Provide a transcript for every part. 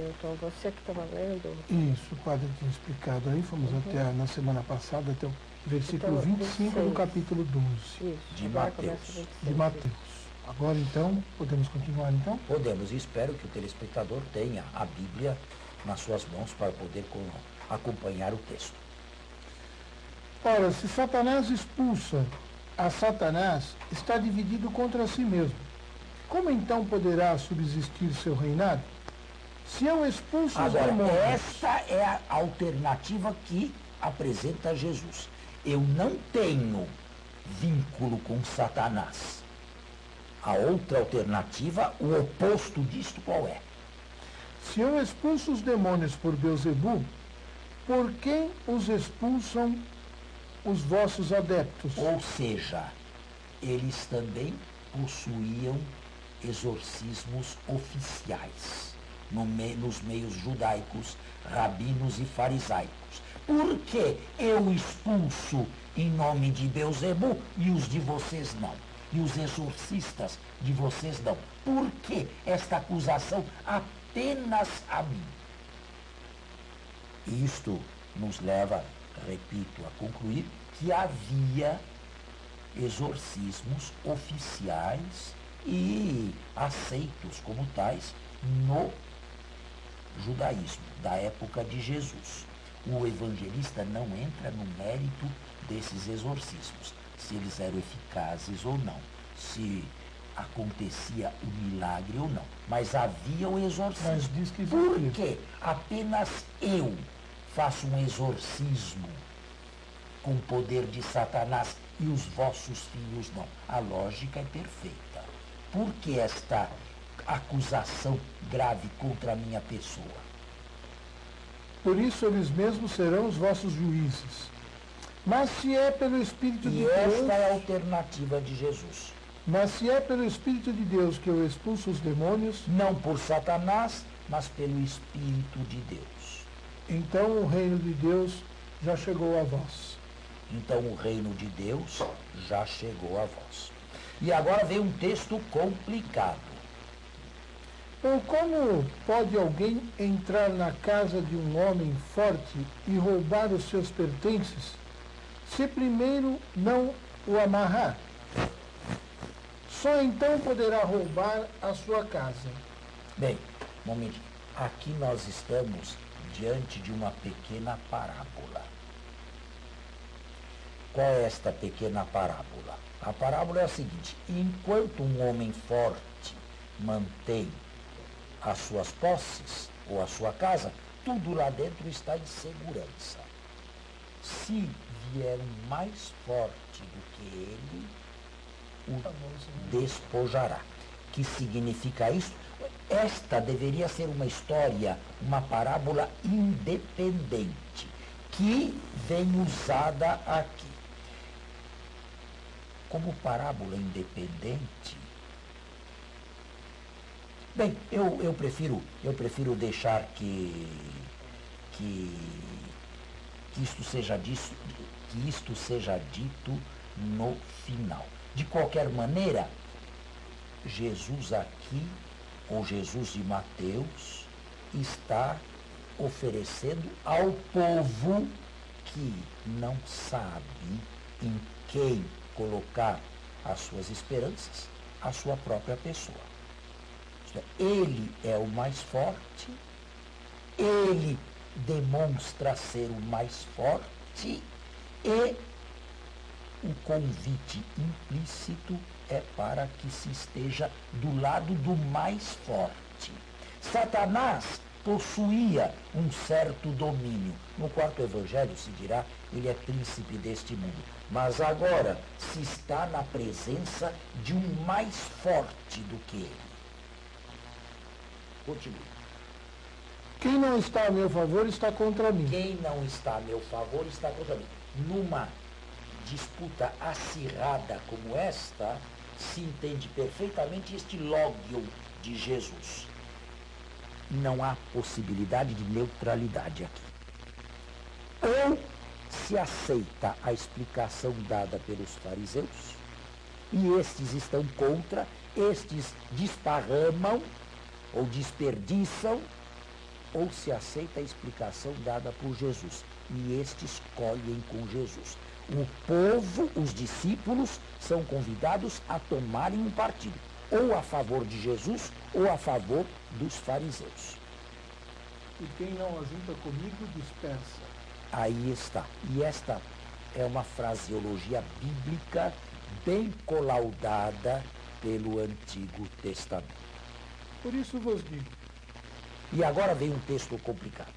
Então, você que estava lendo... Isso, o padre tinha explicado aí, fomos até na semana passada, até o versículo Então, 25 do 26. capítulo 12 Isso, De agora Mateus. começa 26. de Mateus. Agora então, podemos continuar então? Podemos, e espero que o telespectador tenha a Bíblia nas suas mãos para poder acompanhar o texto. Ora, se Satanás expulsa a Satanás, está dividido contra si mesmo. Como então poderá subsistir seu reinado? Se eu expulso os Agora, demônios... esta é a alternativa que apresenta Jesus. Eu não tenho vínculo com Satanás. A outra alternativa, o oposto disto, qual é? Se eu expulso os demônios por Beelzebu, por quem os expulsam os vossos adeptos? Ou seja, eles também possuíam exorcismos oficiais nos meios judaicos, rabinos e farisaicos. Por que eu expulso em nome de Beelzebu e os de vocês não? E os exorcistas de vocês não? Por que esta acusação apenas a mim? Isto nos leva, repito, a concluir que havia exorcismos oficiais e aceitos como tais no judaísmo da época de Jesus. O evangelista não entra no mérito desses exorcismos, se eles eram eficazes ou não, se acontecia o milagre ou não, mas havia o exorcismo. Mas diz que Por existia. que apenas eu faço um exorcismo com o poder de Satanás e os vossos filhos não? A lógica é perfeita. Por que esta acusação grave contra a minha pessoa? Por isso eles mesmos serão os vossos juízes. Mas se é pelo Espírito de E Deus... esta é a alternativa de Jesus. Mas se é pelo Espírito de Deus que eu expulso os demônios, Não por Satanás, mas pelo Espírito de Deus. então o reino de Deus já chegou a vós. Então o reino de Deus já chegou a vós. E agora vem um texto complicado. Ou como pode alguém entrar na casa de um homem forte e roubar os seus pertences, se primeiro não o amarrar? Só então poderá roubar a sua casa. Bem, um momento. Aqui nós estamos diante de uma pequena parábola. Qual é esta pequena parábola? A parábola é a seguinte: enquanto um homem forte mantém as suas posses ou a sua casa, tudo lá dentro está em segurança. Se vier um mais forte do que ele, o despojará. Que significa isso? Esta deveria ser uma história, uma parábola independente, que vem usada aqui. Como parábola independente, bem, eu prefiro deixar que isto seja dito no final. De qualquer maneira, Jesus aqui, ou Jesus de Mateus, está oferecendo ao povo que não sabe em quem colocar as suas esperanças, a sua própria pessoa. Ele é o mais forte, ele demonstra ser o mais forte e o convite implícito é para que se esteja do lado do mais forte. Satanás possuía um certo domínio. No quarto evangelho se dirá, ele é príncipe deste mundo. Mas agora se está na presença de um mais forte do que ele. Continue. Quem não está a meu favor está contra mim. Quem não está a meu favor está contra mim. Numa disputa acirrada como esta, se entende perfeitamente este lógio de Jesus. Não há possibilidade de neutralidade aqui. Ou se aceita a explicação dada pelos fariseus, e estes estão contra, estes desparramam ou desperdiçam ou se aceita a explicação dada por Jesus. E estes colhem com Jesus. O povo, os discípulos, são convidados a tomarem um partido, ou a favor de Jesus, ou a favor dos fariseus. E quem não ajunta comigo, dispersa. Aí está. E esta é uma fraseologia bíblica bem colaudada pelo Antigo Testamento. Por isso vos digo, E agora vem um texto complicado.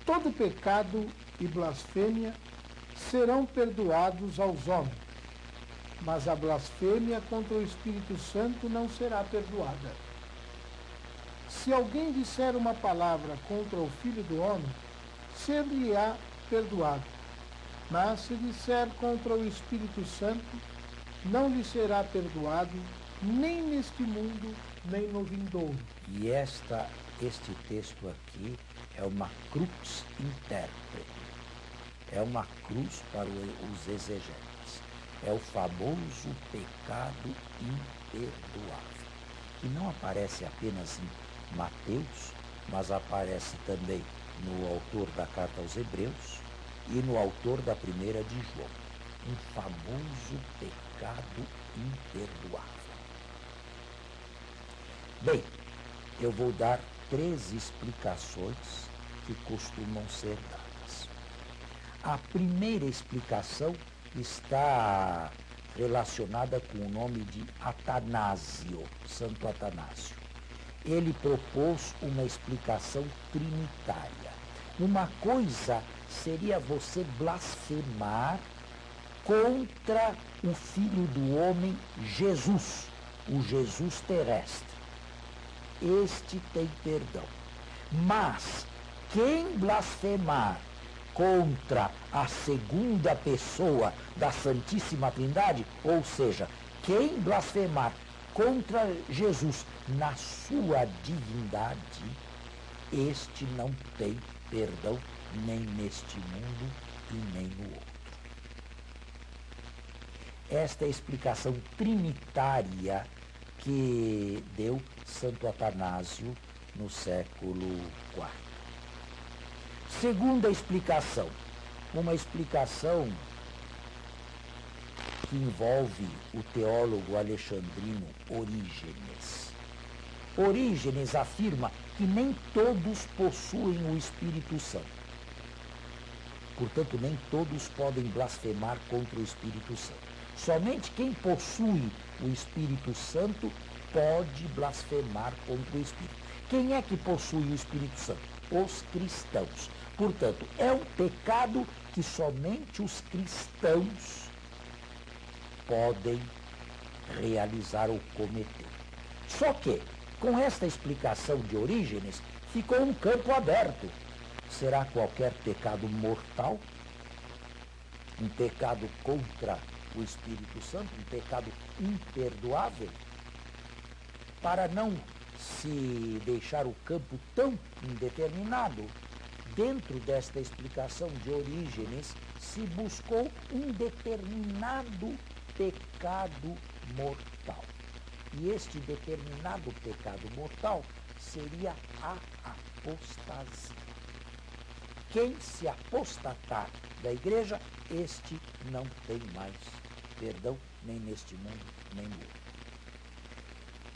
todo pecado e blasfêmia serão perdoados aos homens, mas a blasfêmia contra o Espírito Santo não será perdoada. Se alguém disser uma palavra contra o Filho do Homem, ser-lhe-á perdoado. Mas se disser contra o Espírito Santo, não lhe será perdoado, nem neste mundo, nem no vindouro. E este texto aqui é uma crux interprete. É uma cruz para os exegetas. É o famoso pecado imperdoável, que não aparece apenas em Mateus, mas aparece também no autor da carta aos Hebreus e no autor da primeira de João. Um famoso pecado imperdoável. Bem, eu vou dar 3 explicações que costumam ser dadas. A primeira explicação está relacionada com o nome de Atanásio, Santo Atanásio. Ele propôs uma explicação trinitária. Uma coisa seria você blasfemar contra o Filho do Homem, Jesus, o Jesus terrestre. Este tem perdão. Mas quem blasfemar contra a segunda pessoa da Santíssima Trindade, ou seja, quem blasfemar contra Jesus na sua divindade, este não tem perdão nem neste mundo e nem no outro. Esta é a explicação trinitária que deu Santo Atanásio no século IV. Segunda explicação, uma explicação que envolve o teólogo alexandrino Orígenes. Orígenes afirma que nem todos possuem o Espírito Santo. Portanto, nem todos podem blasfemar contra o Espírito Santo. Somente quem possui o Espírito Santo pode blasfemar contra o Espírito. Quem é que possui o Espírito Santo? Os cristãos. Portanto, é um pecado que somente os cristãos podem realizar ou cometer. Só que, com esta explicação de Orígenes, ficou um campo aberto. Será qualquer pecado mortal? Um pecado contra o Espírito Santo? Um pecado imperdoável? Para não se deixar o campo tão indeterminado, dentro desta explicação de Orígenes, se buscou um determinado pecado mortal. E este determinado pecado mortal seria a apostasia. Quem se apostatar da igreja, este não tem mais perdão, nem neste mundo, nem no outro.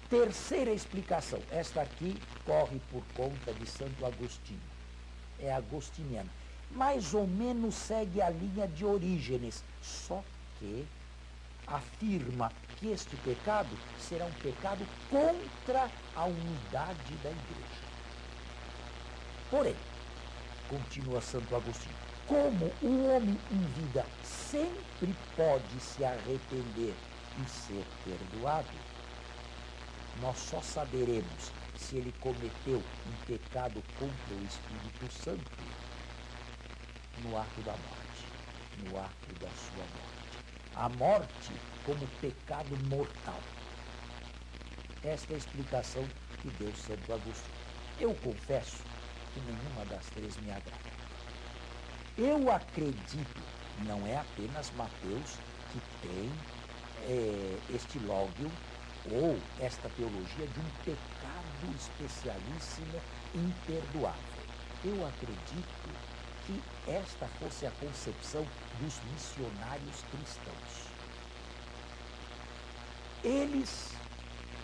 Terceira explicação, esta aqui corre por conta de Santo Agostinho. É agostiniana. Mais ou menos segue a linha de Orígenes, só que afirma que este pecado será um pecado contra a unidade da igreja. Porém, continua Santo Agostinho, como o homem em vida sempre pode se arrepender e ser perdoado, nós só saberemos se ele cometeu um pecado contra o Espírito Santo no ato da morte, no ato da sua morte. A morte como pecado mortal. Esta é a explicação que deu Santo Agostinho. Eu confesso que nenhuma das três me agrada. Eu acredito, não é apenas Mateus que tem este lógico ou esta teologia de um pecado especialíssimo imperdoável. Eu acredito que esta fosse a concepção dos missionários cristãos. Eles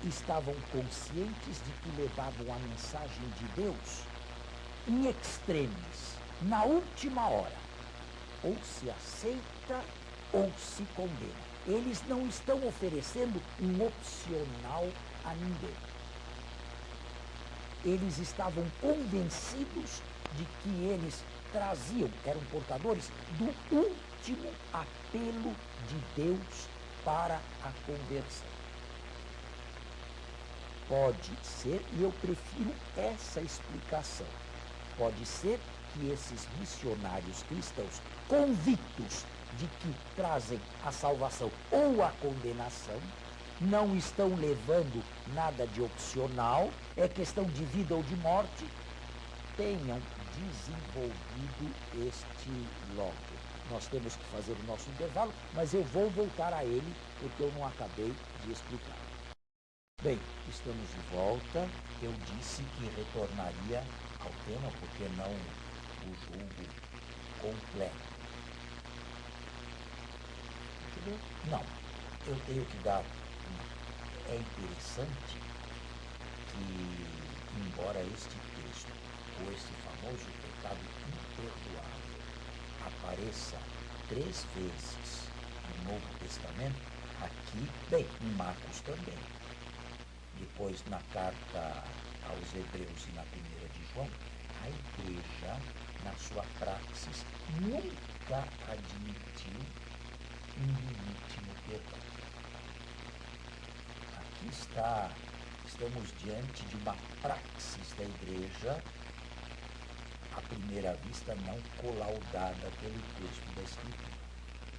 estavam conscientes de que levavam a mensagem de Deus em extremis, na última hora. Ou se aceita ou se condena. Eles não estão oferecendo um opcional a ninguém. Eles estavam convencidos de que eles traziam, eram portadores do último apelo de Deus para a conversão. Pode ser, e eu prefiro essa explicação, pode ser que esses missionários cristãos, convictos de que trazem a salvação ou a condenação, não estão levando nada de opcional, é questão de vida ou de morte, tenham desenvolvido este logo. Nós temos que fazer o nosso intervalo, mas eu vou voltar a ele, porque eu não acabei de explicar. Bem, estamos de volta. Eu disse que retornaria ao tema, porque não o julgo completo. Entendeu? Não, eu tenho que dar. É interessante que, embora este texto, ou este famoso pecado imperdoável, apareça 3 vezes no Novo Testamento, aqui, bem, em Marcos também. Depois, na carta aos Hebreus e na primeira de João, a igreja, na sua praxis, nunca admitiu um limite no perdão. Aqui estamos diante de uma praxis da igreja, à primeira vista não colaudada pelo texto da Escritura.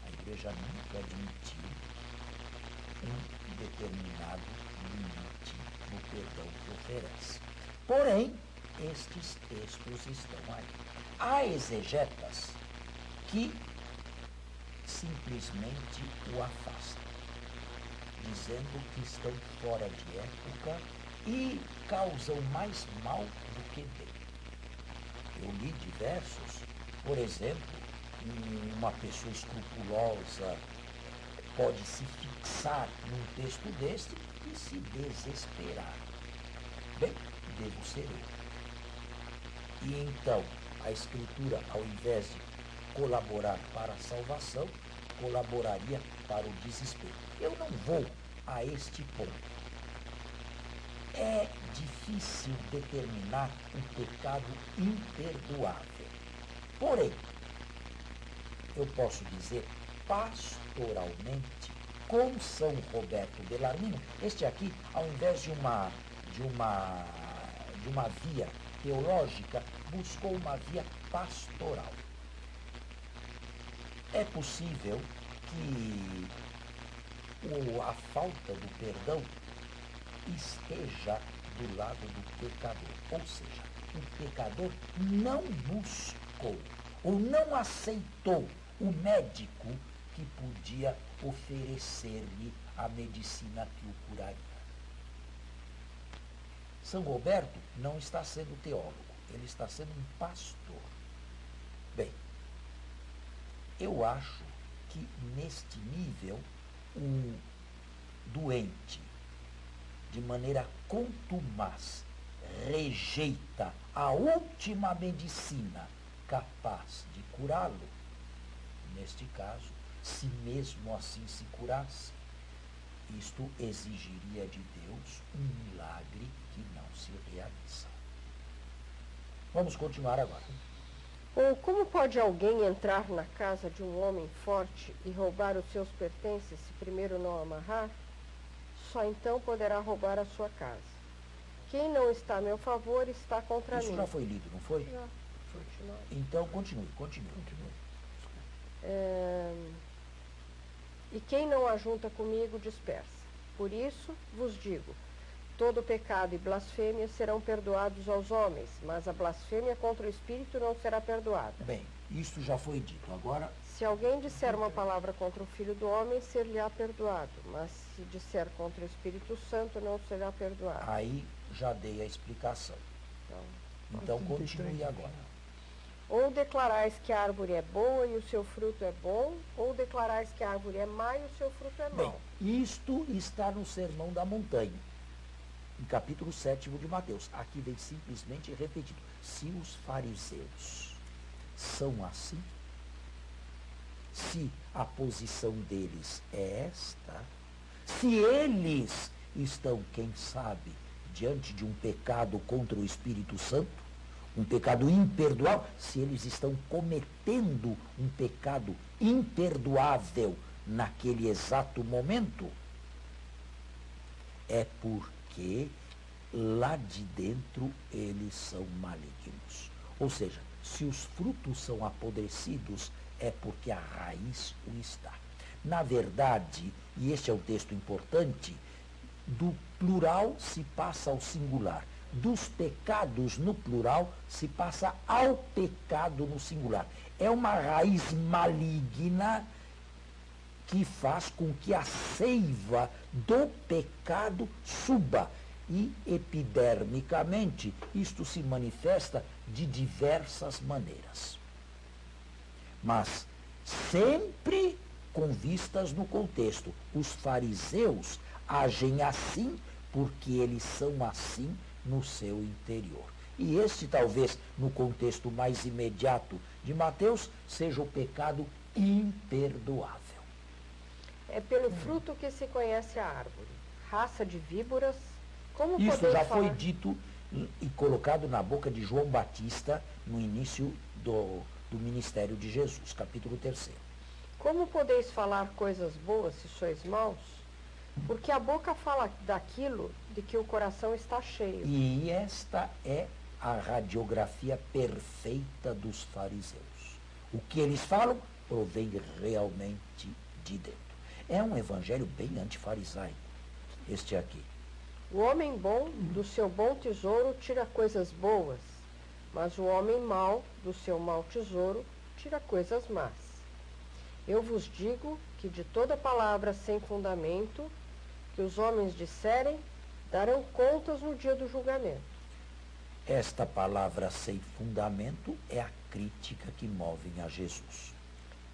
A igreja nunca admitiu um determinado limite no perdão que oferece. Porém, estes textos estão aí. Há exegetas que simplesmente o afastam, dizendo que estão fora de época e causam mais mal do que bem. Eu li diversos, por exemplo, uma pessoa escrupulosa pode se fixar num texto deste e se desesperar. Bem, devo ser eu. E então, a Escritura, ao invés de colaborar para a salvação, colaboraria para o desespero. Eu não vou a este ponto. É difícil determinar um pecado imperdoável. Porém, eu posso dizer pastoralmente, com São Roberto Bellarmino, este aqui, ao invés de uma via teológica, buscou uma via pastoral. É possível que a falta do perdão esteja do lado do pecador. Ou seja, o pecador não buscou ou não aceitou o médico que podia oferecer-lhe a medicina que o curaria. São Roberto não está sendo teólogo, ele está sendo um pastor. Bem, eu acho que neste nível o doente, de maneira contumaz, rejeita a última medicina capaz de curá-lo. Neste caso, se mesmo assim se curasse, isto exigiria de Deus um milagre que não se realiza. Vamos continuar agora. Ou como pode alguém entrar na casa de um homem forte e roubar os seus pertences se primeiro não amarrar? Só então poderá roubar a sua casa. Quem não está a meu favor está contra mim. Isso já foi lido, não foi? Já. Foi. Então, continue. E quem não ajunta comigo dispersa. Por isso vos digo, todo pecado e blasfêmia serão perdoados aos homens, mas a blasfêmia contra o Espírito não será perdoada. Bem, isto já foi dito. Agora, se alguém disser uma palavra contra o Filho do Homem, ser-lhe-á perdoado, mas se disser contra o Espírito Santo, não será perdoado. Aí já dei a explicação. Então, Então 33. continue agora. Ou declarais que a árvore é boa e o seu fruto é bom, ou declarais que a árvore é má e o seu fruto é Bem, mau. isto está no Sermão da Montanha, em capítulo 7 de Mateus. Aqui vem simplesmente repetido. Se os fariseus são assim, se a posição deles é esta, se eles estão, quem sabe, diante de um pecado contra o Espírito Santo, um pecado imperdoável, se eles estão cometendo um pecado imperdoável naquele exato momento, é porque lá de dentro eles são malignos. Ou seja, se os frutos são apodrecidos, é porque a raiz o está. Na verdade, e este é um texto importante, do plural se passa ao singular. Dos pecados no plural se passa ao pecado no singular. É uma raiz maligna que faz com que a seiva do pecado suba. E, epidermicamente, isto se manifesta de diversas maneiras. Mas sempre com vistas no contexto. Os fariseus agem assim porque eles são assim no seu interior. E este, talvez, no contexto mais imediato de Mateus, seja o pecado imperdoável. É pelo fruto que se conhece a árvore. Raça de víboras, como Isso podeis já falar... foi dito e colocado na boca de João Batista no início do ministério de Jesus, capítulo 3. Como podeis falar coisas boas se sois maus? Porque a boca fala daquilo de que o coração está cheio. E esta é a radiografia perfeita dos fariseus. O que eles falam provém realmente de dentro. É um evangelho bem antifarisaico, este aqui. O homem bom do seu bom tesouro tira coisas boas, mas o homem mau do seu mau tesouro tira coisas más. Eu vos digo que de toda palavra sem fundamento que os homens disserem, darão contas no dia do julgamento. Esta palavra sem fundamento é a crítica que movem a Jesus.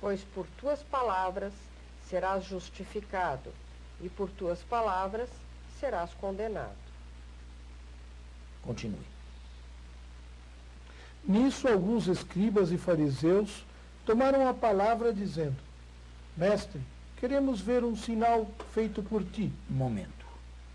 Pois por tuas palavras serás justificado, e por tuas palavras serás condenado. Continue. Nisso alguns escribas e fariseus tomaram a palavra dizendo: Mestre, queremos ver um sinal feito por ti. Um momento.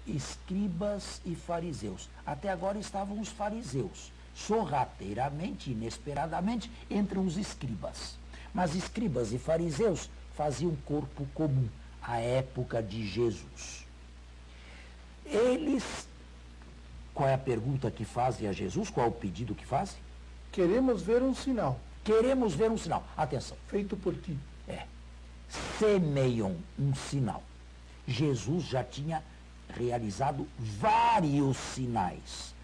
Escribas e fariseus. Até agora estavam os fariseus. Sorrateiramente, inesperadamente, entram os escribas. Mas escribas e fariseus faziam corpo comum à época de Jesus. Eles, qual é a pergunta que fazem a Jesus? Qual é o pedido que fazem? Queremos ver um sinal Queremos ver um sinal. Atenção. feito por ti. Semeiam um sinal. Jesus já tinha realizado vários sinais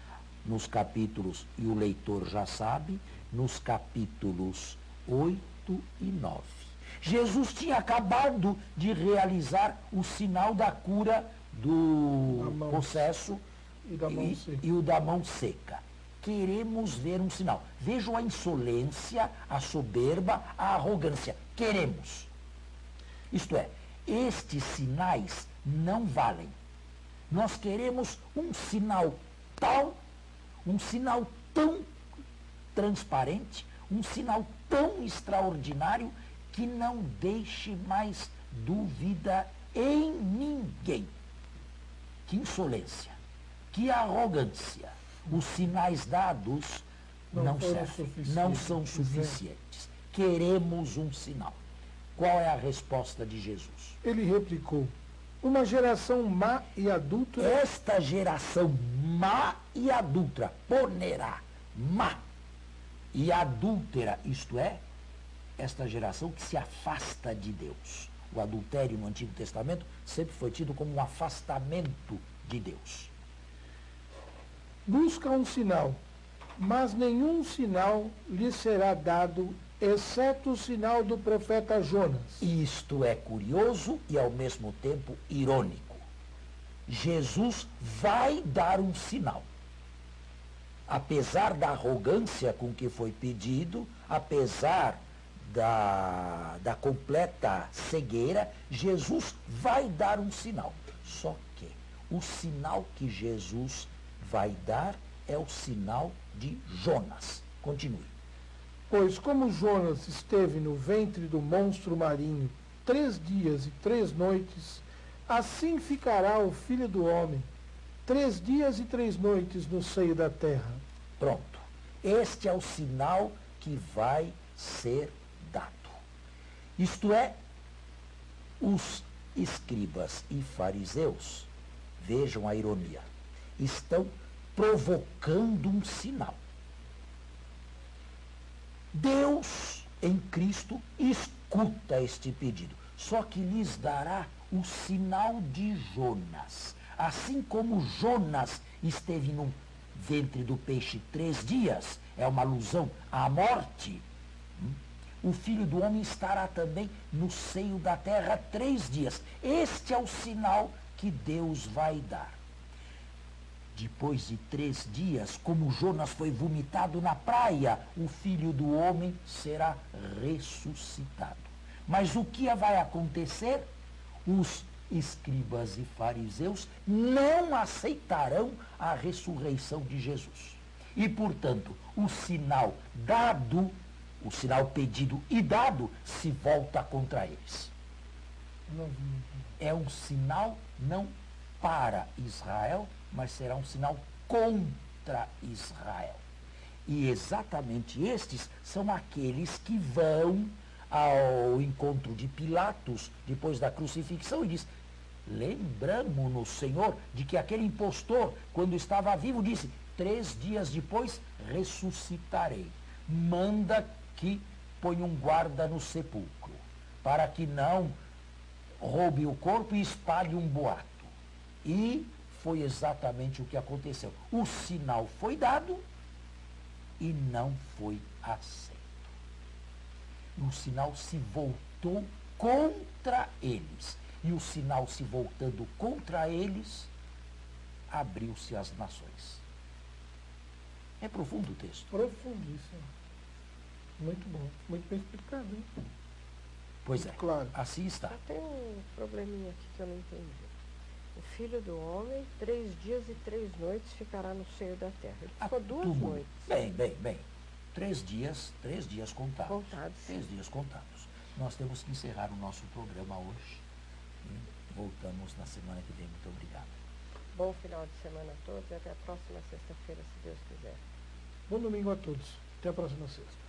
nos capítulos, e o leitor já sabe, nos capítulos 8 e 9. Jesus tinha acabado de realizar o sinal da cura do possesso E da mão seca. e o da mão seca. Queremos ver um sinal. Vejam a insolência, a soberba, a arrogância. Queremos. Isto é, estes sinais não valem. Nós queremos um sinal tão transparente, um sinal tão extraordinário que não deixe mais dúvida em ninguém. Que insolência, que arrogância. Os sinais dados não servem, não são suficientes. Queremos um sinal. Qual é a resposta de Jesus? Ele replicou: uma geração má e adúltera. Esta geração má e adúltera, ponerá, má e adúltera, isto é, esta geração que se afasta de Deus. O adultério no Antigo Testamento sempre foi tido como um afastamento de Deus. Busca um sinal, mas nenhum sinal lhe será dado, exceto o sinal do profeta Jonas. Isto é curioso e ao mesmo tempo irônico. Jesus vai dar um sinal. apesar da arrogância com que foi pedido, apesar da completa cegueira, Jesus vai dar um sinal. Só que o sinal que Jesus vai dar é o sinal de Jonas. Continue. Pois como Jonas esteve no ventre do monstro marinho 3 dias e 3 noites, assim ficará o Filho do Homem 3 dias e 3 noites no seio da terra. Pronto. Este é o sinal que vai ser dado. Isto é, os escribas e fariseus, vejam a ironia, estão provocando um sinal. Deus, em Cristo, escuta este pedido, só que lhes dará o sinal de Jonas. Assim como Jonas esteve no ventre do peixe 3 dias, é uma alusão à morte, o Filho do Homem estará também no seio da terra 3 dias. Este é o sinal que Deus vai dar. Depois de 3 dias, como Jonas foi vomitado na praia, o Filho do Homem será ressuscitado. Mas o que vai acontecer? Os escribas e fariseus não aceitarão a ressurreição de Jesus. E, portanto, o sinal dado, o sinal pedido e dado, se volta contra eles. É um sinal não para Israel, mas será um sinal contra Israel. E exatamente estes são aqueles que vão ao encontro de Pilatos, depois da crucifixão, e diz: lembramos-nos, Senhor, de que aquele impostor, quando estava vivo, disse: 3 dias depois ressuscitarei. Manda que ponha um guarda no sepulcro, para que não roube o corpo e espalhe um boato. E foi exatamente o que aconteceu. O sinal foi dado e não foi aceito. O sinal se voltou contra eles. E o sinal se voltando contra eles, abriu-se às nações. É profundo o texto. Profundíssimo. Muito bom. Muito bem explicado, hein? Pois é, Claro. assim está. Tem um probleminha aqui que eu não entendi. O Filho do Homem, 3 dias e 3 noites ficará no seio da terra. Ele ficou 2 noites. Bem. 3 dias contados. Contados. 3 dias contados. Nós temos que encerrar o nosso programa hoje. E voltamos na semana que vem. Muito obrigado. Bom final de semana a todos e até a próxima sexta-feira, se Deus quiser. Bom domingo a todos. Até a próxima sexta.